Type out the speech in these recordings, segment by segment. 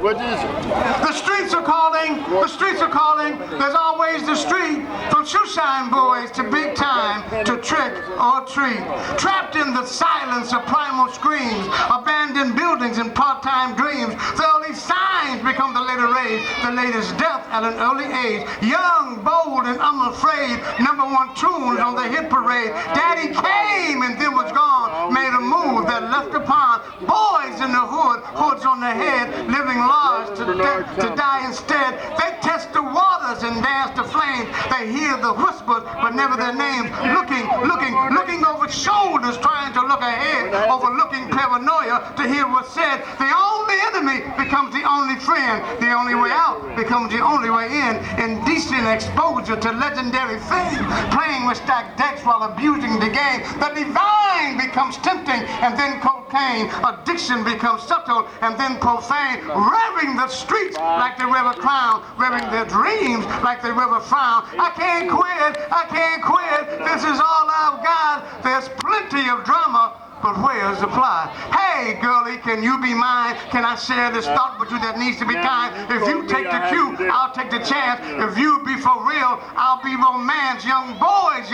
What is it? The streets are calling, the streets are calling. There's always the street, from shoeshine boys to big time, to trick or treat. Trapped in the silence of primal screams, abandoned buildings and part-time dreams. The early signs become the later rage, the latest death at an early age. Young, bold, and unafraid, #1 tunes on the hit parade. Daddy came and then was gone, made a move that left upon boys in the hood, hoods on their head, living large to die instead. They test the waters and dance the flames. They hear the whispers, but never their names. Looking over shoulders, trying to look ahead, overlooking paranoia to hear what's said. The only enemy becomes the only friend. The only way out becomes the only way in. Indecent exposure to legendary fame. Playing with stacked decks while abusing the game. The divine becomes tempting and then cocaine. Addiction becomes subtle and then profane. Revving the streets like they rev a crown. Revving their dreams like they rev a frown. I can't quit, I can't quit. This is all I've got. There's plenty of drama, but where's the plot? Hey, girlie, can you be mine? Can I share this thought with you that needs to be kind? If you take the cue, I'll take the chance. If you be for real, I'll be romance. Young boys,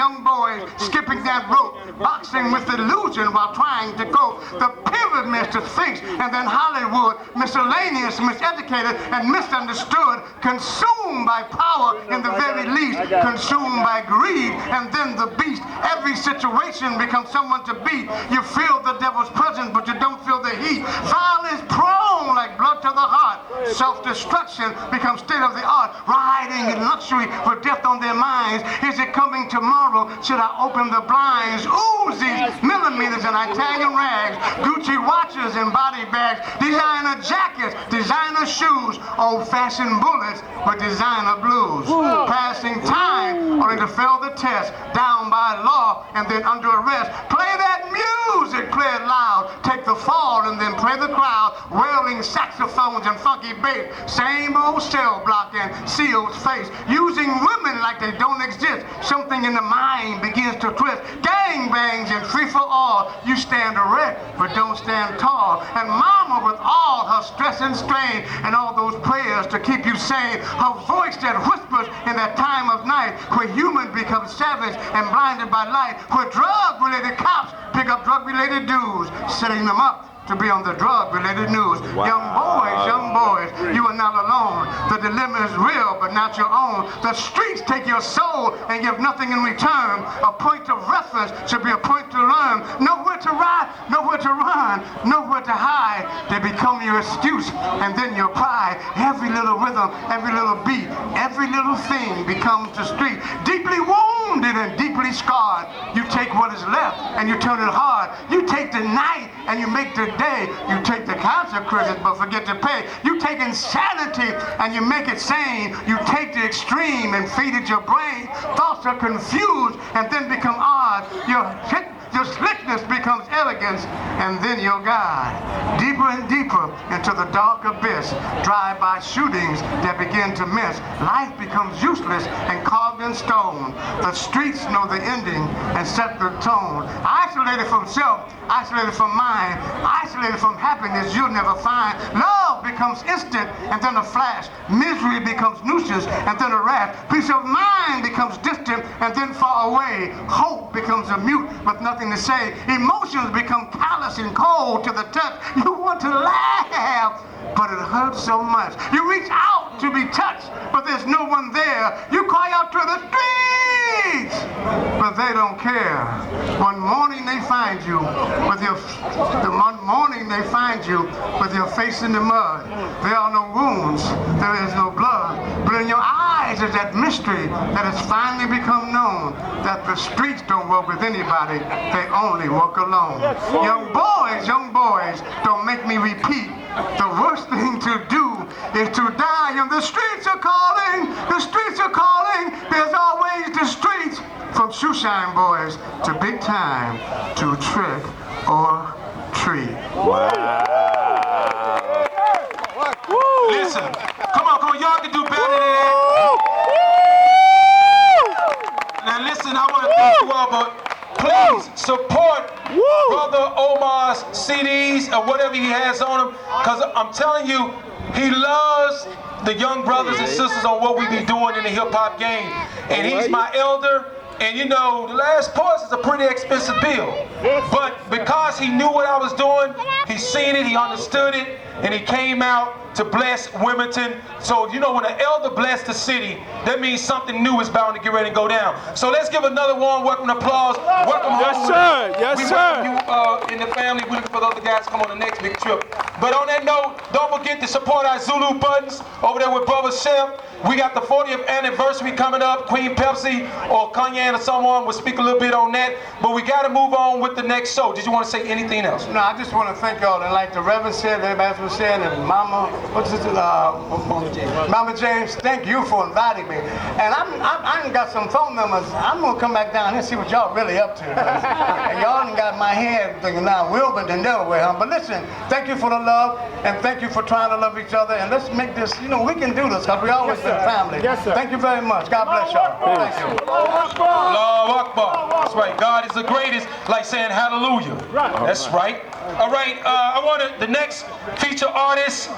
skipping that rope, boxing with illusion while trying to cope. The pyramid, Mr. Sphinx, and then Hollywood, miscellaneous, miseducated, and misunderstood, consumed by power in the very least, consumed by greed, and then the beast. Every situation becomes someone to beat. You feel the devil's presence, but you don't feel the heat. Violence prone like blood to the heart. Self-destruction becomes state of the art. Riding in luxury with death on their minds. Is it coming tomorrow? Should I open the blinds? Uzis, millimeters, and Italian rags. Gucci watches and body bags. Designer jackets, designer shoes. Old-fashioned bullets with designer blues. Passing time only to fail the test. Down by law and then under arrest. Play that music, play it loud. Take the fall and then play the crowd. Wailing saxophones and funky bass. Same old cell block and sealed face. Using women like they don't exist. Something in the mind begins to twist. Gang bangs and free for all. You stand erect but don't stand tall. And mama with all her stress and strain and all those prayers to keep you sane. Her voice that whispers in that time of night where human becomes savage and blinded by light. Where drug-related cops pick up drug-related dudes, setting them up to be on the drug-related news. Wow. Young boys, you are not alone. The dilemma is real, but not your own. The streets take your soul and give nothing in return. A point of reference should be a point to learn. Nowhere to ride, nowhere to run, nowhere to hide. They become your excuse and then your pride. Every little rhythm, every little beat, every little thing becomes the street. Deeply wounded and deeply scarred. You take what is left and you turn it hard. You take the night and you make the day. You take the consequences but forget to pay. You take insanity and you make it sane. You take the extreme and feed it your brain. Thoughts are confused and then become odd. Your slickness becomes elegance, and then your God. Deeper and deeper into the dark abyss. Drive-by shootings that begin to miss. Life becomes useless and carved in stone. The streets know the ending and set the tone. Isolated from self, isolated from mind, isolated from happiness you'll never find. Love becomes instant and then a flash. Misery becomes nuisance and then a rash. Peace of mind becomes distant and then far away. Hope becomes a mute with nothing to say. Emotions become callous and cold to the touch. You want to laugh, but it hurts so much. You reach out to be touched, but there's no one there. You cry out to the streets, but they don't care. One morning they find you with your face in the mud. There are no wounds. There is no blood. But in your eyes is that mystery that has finally become known, that the streets don't walk with anybody. They only walk alone. Young boys, don't make me repeat. The worst thing to do is to die, and the streets are calling. The streets are calling. There's always the streets. From shoeshine boys to big time, to trick or treat. Wow. Listen, come on, y'all can do better than that. Now listen, I want to thank you all, but please support Brother Omar's CDs or whatever he has on them, because I'm telling you, He loves the young brothers and sisters on what we be doing in the hip hop game. And he's my elder. And you know, the last POETS is a pretty expensive bill. But because he knew what I was doing, he seen it, he understood it, and he came out to bless Wilmington. So, you know, when an elder blessed the city, that means something new is bound to get ready and go down. So let's give another warm welcome and applause. Welcome home. Yes, sir. Yes, we sir. welcome you in the family. We're looking for the other guys to come on the next big trip. But on that note, don't forget to support our Zulu buttons over there with Brother Chef. We got the 40th anniversary coming up. Queen Pepsi or Kanye or someone will speak a little bit on that. But we got to move on with the next show. Did you want to say anything else? No, I just want to thank y'all. And like the Reverend said, everybody was saying, and Mama, Mama James, thank you for inviting me. And I done got some phone numbers. I'm going to come back down here and see what y'all really up to. And y'all done got my head thinking now, Wilmington, Delaware, huh? But listen, thank you for the love, and thank you for trying to love each other. And let's make this, you know, we can do this, because we always been family. Yes, sir. Thank you very much. God bless y'all. Thank you. Allahu Akbar. That's right. God is the greatest, like saying hallelujah. Right. That's right. All right. I want the next feature artist.